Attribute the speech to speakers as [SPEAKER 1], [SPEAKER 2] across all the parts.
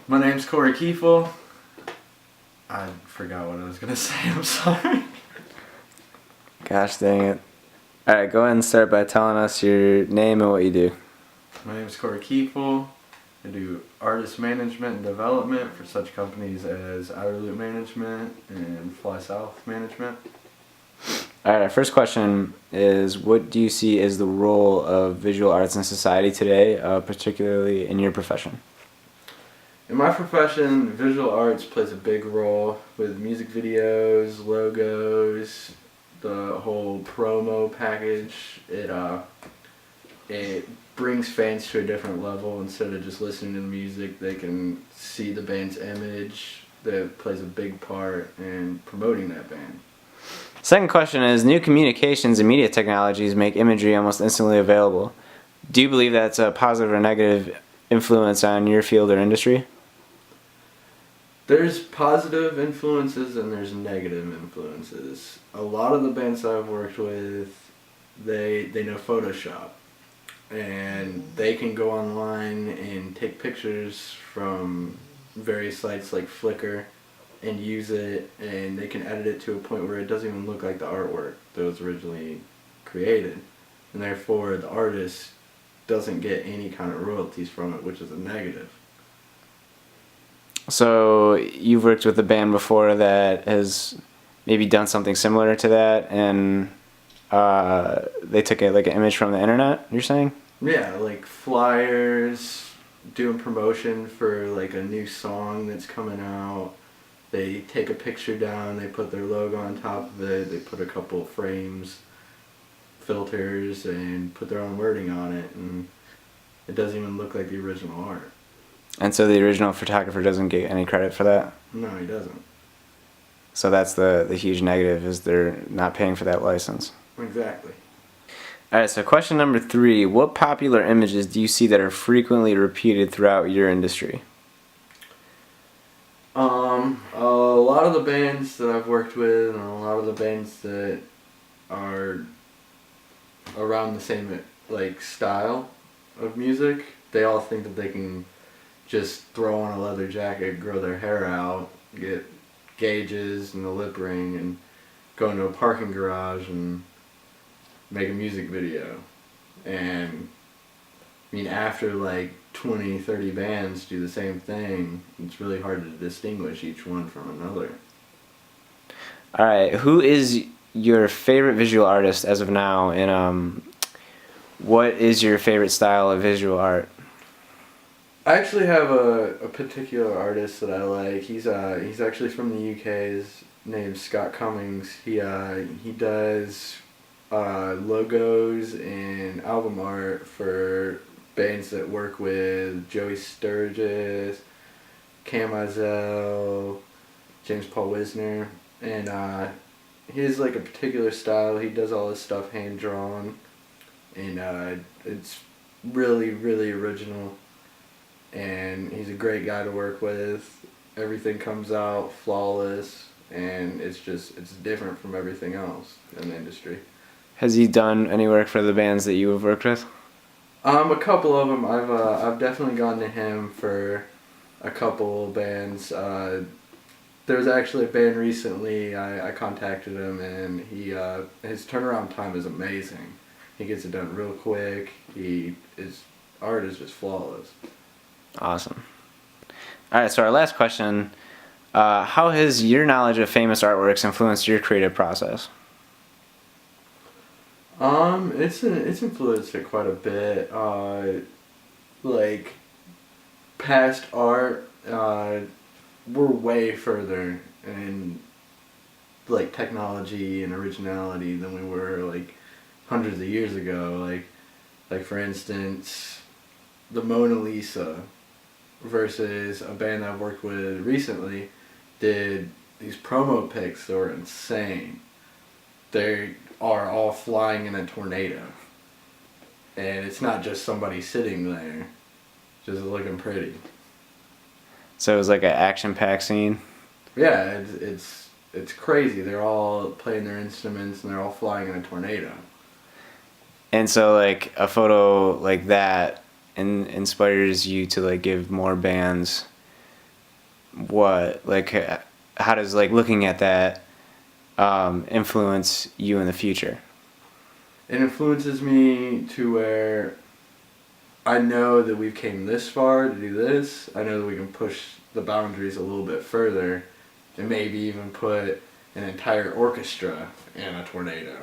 [SPEAKER 1] My name's Corey Kiefel. I forgot what I was gonna say. I'm sorry.
[SPEAKER 2] Gosh dang it. Alright, go ahead and start by telling us your name and what you do.
[SPEAKER 1] My name's Corey Kiefel. I do artist management and development for such companies as Outer Loop Management and Fly South Management.
[SPEAKER 2] Alright, our first question is, what do you see as the role of visual arts in society today, particularly in your profession?
[SPEAKER 1] In my profession, visual arts plays a big role with music videos, logos, the whole promo package. It brings fans to a different level. Instead of just listening to the music, they can see the band's image. That plays a big part in promoting that band.
[SPEAKER 2] Second question is, new communications and media technologies make imagery almost instantly available. Do you believe that's a positive or negative influence on your field or industry?
[SPEAKER 1] There's positive influences and there's negative influences. A lot of the bands I've worked with, they know Photoshop. And they can go online and take pictures from various sites like Flickr and use it, and they can edit it to a point where it doesn't even look like the artwork that was originally created. And therefore the artist doesn't get any kind of royalties from it, which is a negative.
[SPEAKER 2] So you've worked with a band before that has maybe done something similar to that, and they took like an image from the internet, you're saying?
[SPEAKER 1] Yeah, like flyers, doing promotion for like a new song that's coming out. They take a picture down, they put their logo on top of it, they put a couple of frames, filters, and put their own wording on it, and it doesn't even look like the original art.
[SPEAKER 2] And so the original photographer doesn't get any credit for that?
[SPEAKER 1] No, he doesn't.
[SPEAKER 2] So that's the huge negative, is they're not paying for that license.
[SPEAKER 1] Exactly.
[SPEAKER 2] Alright, so question number 3. What popular images do you see that are frequently repeated throughout your industry?
[SPEAKER 1] A lot of the bands that I've worked with and a lot of the bands that are around the same like style of music, they all think that they can just throw on a leather jacket, grow their hair out, get gauges and a lip ring, and go into a parking garage and make a music video. And I mean, after like 20, 30 bands do the same thing, it's really hard to distinguish each one from another.
[SPEAKER 2] Alright, who is your favorite visual artist as of now, and what is your favorite style of visual art?
[SPEAKER 1] I actually have a particular artist that I like. He's actually from the UK. His name's Scott Cummings. He does logos and album art for bands that work with Joey Sturgis, Cam Izell, James Paul Wisner, and he has like a particular style. He does all his stuff hand drawn, and it's really, really original. And he's a great guy to work with. Everything comes out flawless, and it's different from everything else in the industry.
[SPEAKER 2] Has he done any work for the bands that you have worked with?
[SPEAKER 1] A couple of them. I've definitely gone to him for a couple of bands. There was actually a band recently. I contacted him, and his turnaround time is amazing. He gets it done real quick. His art is just flawless.
[SPEAKER 2] Awesome. Alright, so our last question. How has your knowledge of famous artworks influenced your creative process?
[SPEAKER 1] It's influenced it quite a bit. Like past art, we're way further in like technology and originality than we were like hundreds of years ago. Like for instance, the Mona Lisa versus a band I've worked with recently did these promo pics that were insane. They are all flying in a tornado. And it's not just somebody sitting there, just looking pretty.
[SPEAKER 2] So it was like an action-packed scene?
[SPEAKER 1] Yeah, it's crazy. They're all playing their instruments and they're all flying in a tornado.
[SPEAKER 2] And so like a photo like that inspires you to like give more bands what? Like, how does like looking at that influence you in the future?
[SPEAKER 1] It influences me to where I know that we've came this far to do this. I know that we can push the boundaries a little bit further and maybe even put an entire orchestra in a tornado.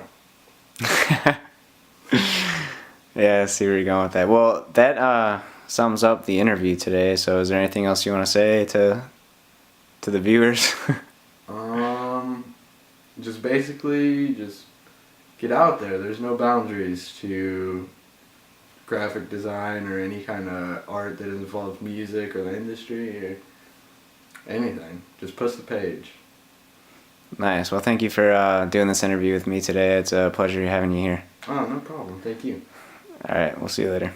[SPEAKER 2] Yeah, I see where you're going with that. Well, that sums up the interview today. So, is there anything else you want to say to the viewers?
[SPEAKER 1] Just basically, just get out there. There's no boundaries to graphic design or any kind of art that involves music or the industry or anything. Just push the page.
[SPEAKER 2] Nice. Well, thank you for doing this interview with me today. It's a pleasure having you here.
[SPEAKER 1] Oh, no problem. Thank you.
[SPEAKER 2] All right, we'll see you later.